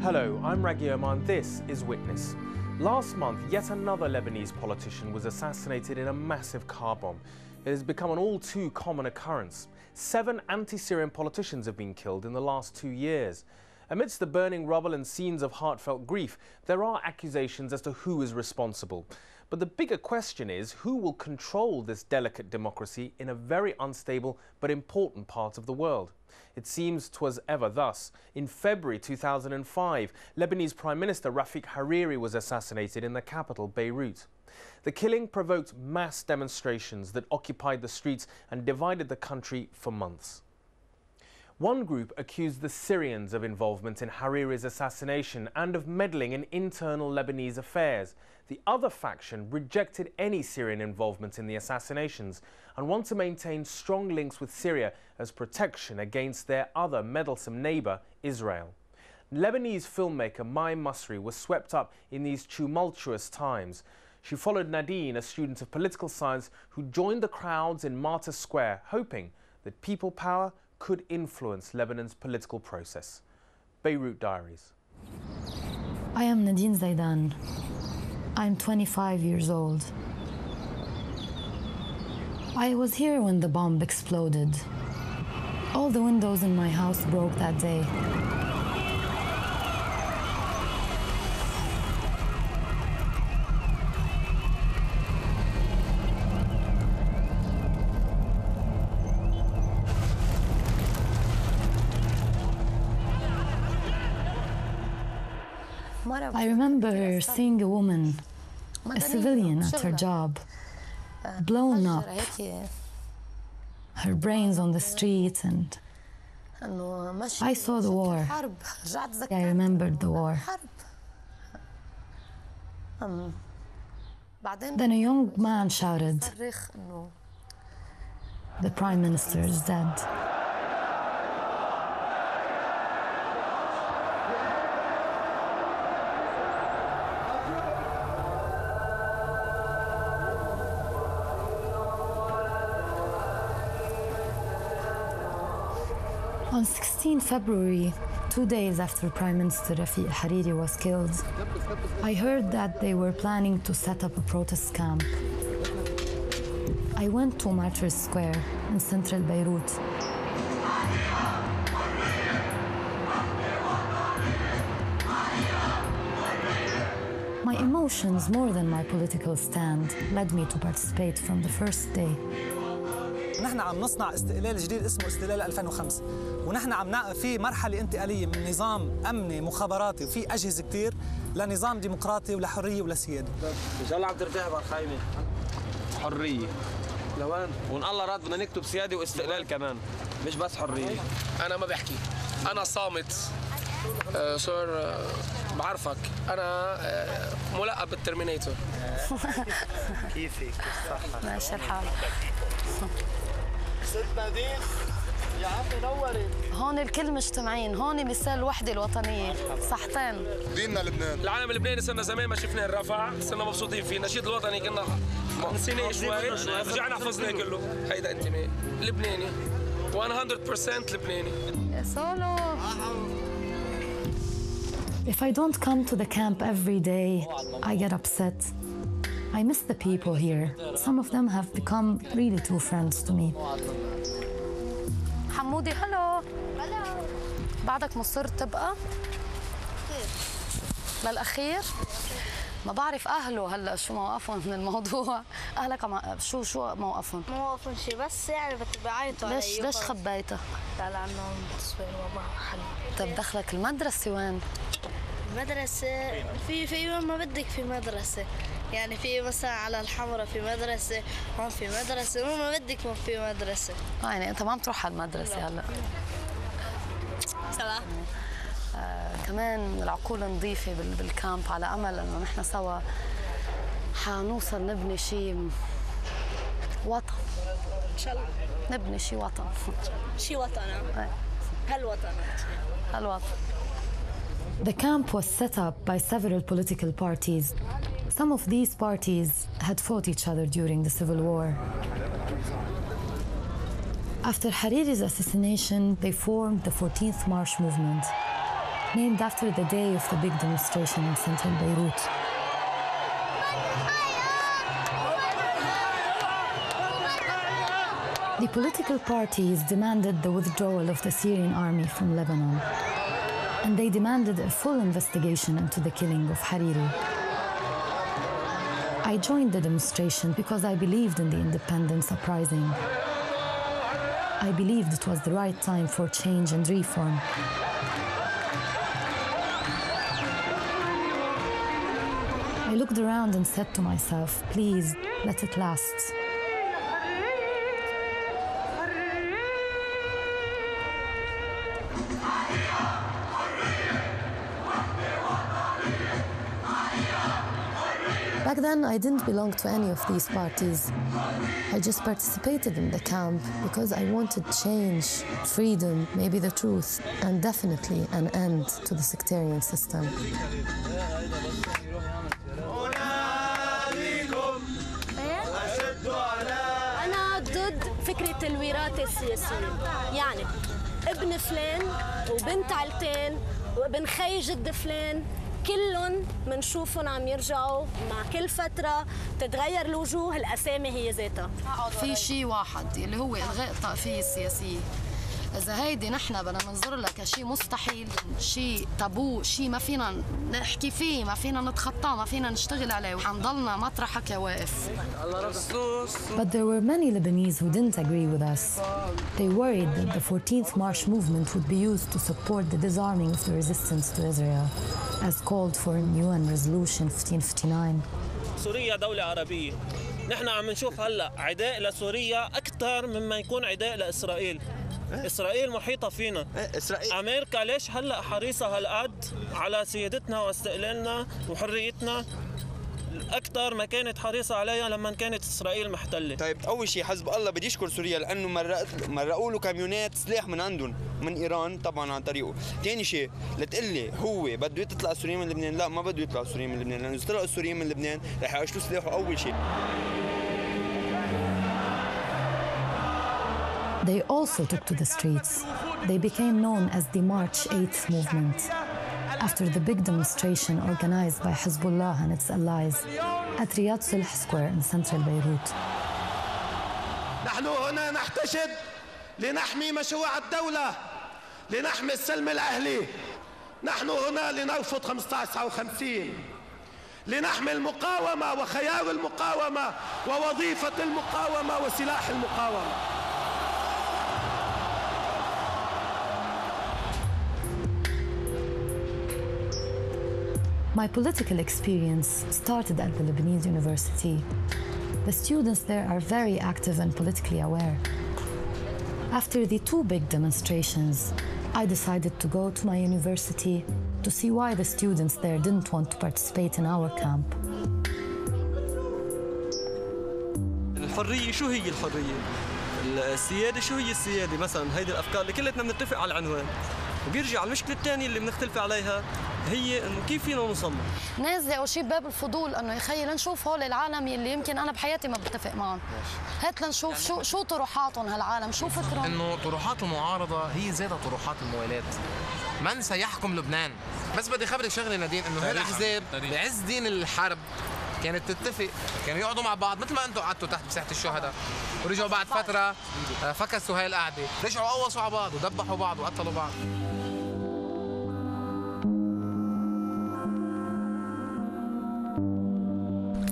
Hello, I'm Raghi Oman. This is Witness. Last month, yet another Lebanese politician was assassinated in a massive car bomb. It has become an all too common occurrence. 7 anti-Syrian politicians have been killed in the last 2 years. Amidst the burning rubble and scenes of heartfelt grief, there are accusations as to who is responsible. But the bigger question is, who will control this delicate democracy in a very unstable but important part of the world? It seems 'twas ever thus. In February 2005, Lebanese Prime Minister Rafiq al-Hariri was assassinated in the capital, Beirut. The killing provoked mass demonstrations that occupied the streets and divided the country for months. One group accused the Syrians of involvement in Hariri's assassination and of meddling in internal Lebanese affairs. The other faction rejected any Syrian involvement in the assassinations and want to maintain strong links with Syria as protection against their other meddlesome neighbour, Israel. Lebanese filmmaker Mai Masri was swept up in these tumultuous times. She followed Nadine, a student of political science who joined the crowds in Martyrs Square, hoping that people power could influence Lebanon's political process. Beirut Diaries. I am Nadine Zaidan. I'm 25 years old. I was here when the bomb exploded. All the windows in my house broke that day. I remember seeing a woman, a civilian at her job, blown up, her brains on the street, and I saw the war. I remembered the war. Then a young man shouted, "The Prime Minister is dead." On 16 February, 2 days after Prime Minister Rafiq al-Hariri was killed, I heard that they were planning to set up a protest camp. I went to Martyrs Square in central Beirut. My emotions, more than my political stand, led me to participate from the first day. نحن عم نصنع استقلال جديد اسمه استقلال 2005 ونحن عم في مرحلة انتقالية من نظام أمني مخابراتي وفي أجهزة كتير لنظام ديمقراطي ولحرية ولسيادة. إن شاء الله عم ترتاح بالخيمة. حرية. لوين؟ وإن الله راد بدنا نكتب سيادة واستقلال كمان، مش بس حرية. أنا ما بحكي، أنا صامت. صار بعرفك، أنا ملقب بالترمينيتور. كيفك؟ كيف صحتك؟ ماشي الحال. ست نادين يا عمي نورت. هون الكل مجتمعين، هون مثال الوحدة الوطنية، صحتين. ديننا لبنان. العالم اللبناني صرنا زمان ما شفنا الرفع، صرنا مبسوطين فيه، النشيد الوطني كنا نسيناه شوي، رجعنا حفظناه كله، هيدا انتماء لبناني 100% لبناني. يا سولو. If I don't come to the camp every day, I get upset. I miss the people here. Some of them have become really true friends to me. حمودي هلو. هلو. بعدك مصر تبقى؟ للأخير؟ ما بعرف أهله هلا شو موقفهم من الموضوع. أهلك شو موقفهم؟ موقفهم شيء بس يعني بعيطوا علي. ليش خبيتها؟ لا لأنهم تصوير وما حل. طيب دخلك المدرسة وين؟ المدرسة في وين ما بدك في مدرسة. يعني في مثلا على الحمراء في مدرسة، هون في مدرسة، وين ما بدك هون في مدرسة. يعني أنت ما عم تروح على المدرسة هلا. سلام. كمان العقول نظيفة بالكامب على أمل إنه نحن سوا حنوصل نبني شيء وطن. إن شاء الله. نبني شيء وطن. شيء وطن. هالوطن. هالوطن. The camp was set up by several political parties. Some of these parties had fought each other during the civil war. After Hariri's assassination, they formed the 14th March movement. named after the day of the big demonstration in central Beirut. The political parties demanded the withdrawal of the Syrian army from Lebanon, and they demanded a full investigation into the killing of Hariri. I joined the demonstration because I believed in the independence uprising. I believed it was the right time for change and reform. I looked around and said to myself, please, let it last. Back then, I didn't belong to any of these parties. I just participated in the camp because I wanted change, freedom, maybe the truth, and definitely an end to the sectarian system. أنا ضد فكرة الوراثة السياسية، يعني ابن فلان وبنت عيلتين وابن خي جد فلان كلهم منشوفهم عم يرجعوا مع كل فترة تتغير الوجوه، الأسامي هي ذاتها. في شيء واحد اللي هو إلغاء الطائفية السياسية. إذا هيدي نحن بدنا ننظر لها كشيء مستحيل، شيء تابو، شيء ما فينا نحكي فيه، ما فينا نتخطاه، ما فينا نشتغل عليه، وحنضلنا مطرحك يا واقف. But there were many Lebanese who didn't agree with us. They worried that the 14th March movement would be used to support the disarming of the resistance to Israel, as called for in UN Resolution 1559. سوريا دولة عربية. نحن عم نشوف هلا عداء لسوريا أكثر مما يكون عداء لإسرائيل. إسرائيل محيطة فينا. أمريكا ليش هلا حريصة هالقد على سيادتنا واستقلالنا وحريتنا أكثر ما كانت حريصة عليها لما كانت إسرائيل محتلة. طيب أول شيء حزب الله بدي يشكر سوريا لأنه مرقوا له كاميونات سلاح من عندهم من إيران طبعا عن طريقه. ثاني شيء لتقلي هو بده يطلع السوريين من لبنان، لا ما بده يطلع السوريين من لبنان، لأنه إذا طلعوا السوريين من لبنان رح يعيشوا سلاحه أول شيء. They also took to the streets. They became known as the March 8th movement, after the big demonstration organized by Hezbollah and its allies at Martyrs Square in central Beirut. نحن هنا نحتشد لنحمي مشروع الدولة، لنحمي السلم الأهلي. نحن هنا لنرفض 1559، لنحمي المقاومة وخيار المقاومة ووظيفة المقاومة وسلاح المقاومة. My political experience started at the Lebanese University. The students there are very active and politically aware. After the two big demonstrations, I decided to go to my university to see why the students there didn't want to participate in our camp. الحرية شو هي الحرية؟ السيادة شو هي السيادة؟ مثلا هيدي الأفكار اللي كلنا بنتفق على العنوان، وبيرجع المشكلة الثانية اللي بنختلف عليها هي انه كيف فينا نوصل له. ناس لقوا شيء باب الفضول انه يخيل نشوف هول العالم اللي يمكن انا بحياتي ما بتفق معهم. هات لنشوف شو طروحاتهم هالعالم، شو فكرهم. انه طروحات المعارضة هي ذاتها طروحات الموالاه. من سيحكم لبنان؟ بس بدي خبرك شغله نادين، انه هاي الاحزاب بعز دين الحرب كانت تتفق، كانوا يقعدوا مع بعض مثل ما انتم قعدتوا تحت بساحة الشهداء، ورجعوا بعد فترة فكسوا هاي القعدة، رجعوا قوصوا على بعض ودبحوا بعض وقتلوا بعض.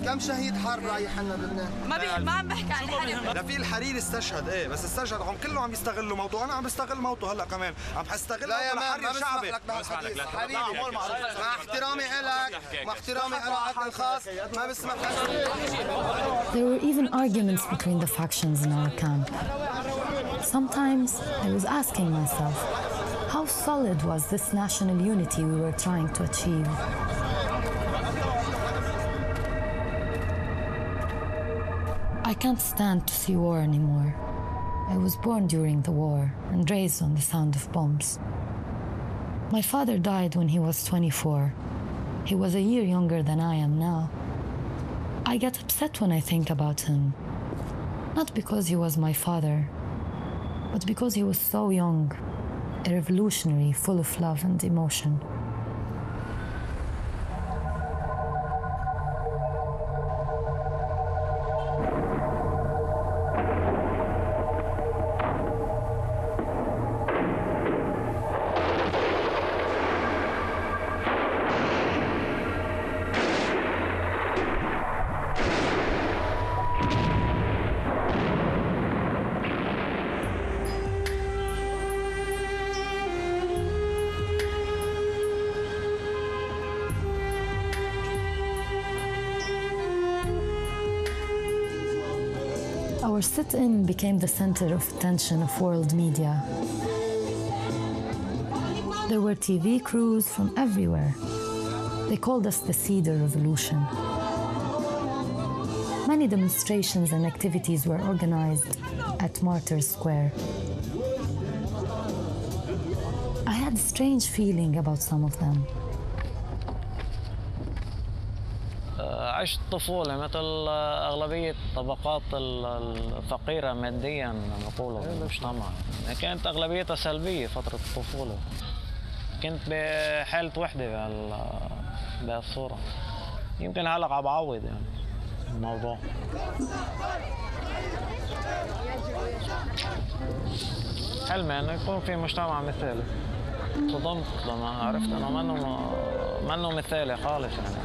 كم شهيد حرب رايح لنا بلبنان؟ ما عم بحكي عن حرب. رفيق الحريري استشهد، بس استشهد كله عم يستغلوا موضوع، انا عم بستغل موضوع هلا كمان، عم حستغل الحريري الشعبي. مع احترامي لك، مع احترامي لك الخاص، ما بسمح لك. There were even arguments between the factions in our camp. Sometimes I was asking myself, how solid was this national unity we were trying to achieve? I can't stand to see war anymore. I was born during the war and raised on the sound of bombs. My father died when he was 24. He was a year younger than I am now. I get upset when I think about him. Not because he was my father, but because he was so young. a revolutionary full of love and emotion. Our sit-in became the center of attention of world media. There were TV crews from everywhere. They called us the Cedar Revolution. Many demonstrations and activities were organized at Martyrs Square. I had a strange feeling about some of them. عشت طفولة مثل أغلبية الطبقات الفقيرة مادياً نقول بالمجتمع. كانت أغلبيتها سلبية فترة الطفولة. كنت بحالة وحدة بهالصورة. يمكن هلأ عم بعوض يعني الموضوع. حلمي إنه يكون في مجتمع مثالي. صدمت لما عرفت إنه منه مثالي خالص يعني.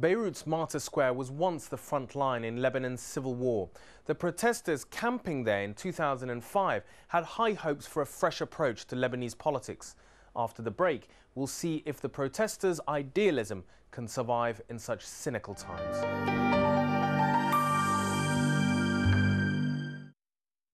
Beirut's Martyrs Square was once the front line in Lebanon's civil war. The protesters camping there in 2005 had high hopes for a fresh approach to Lebanese politics. After the break, we'll see if the protesters' idealism can survive in such cynical times.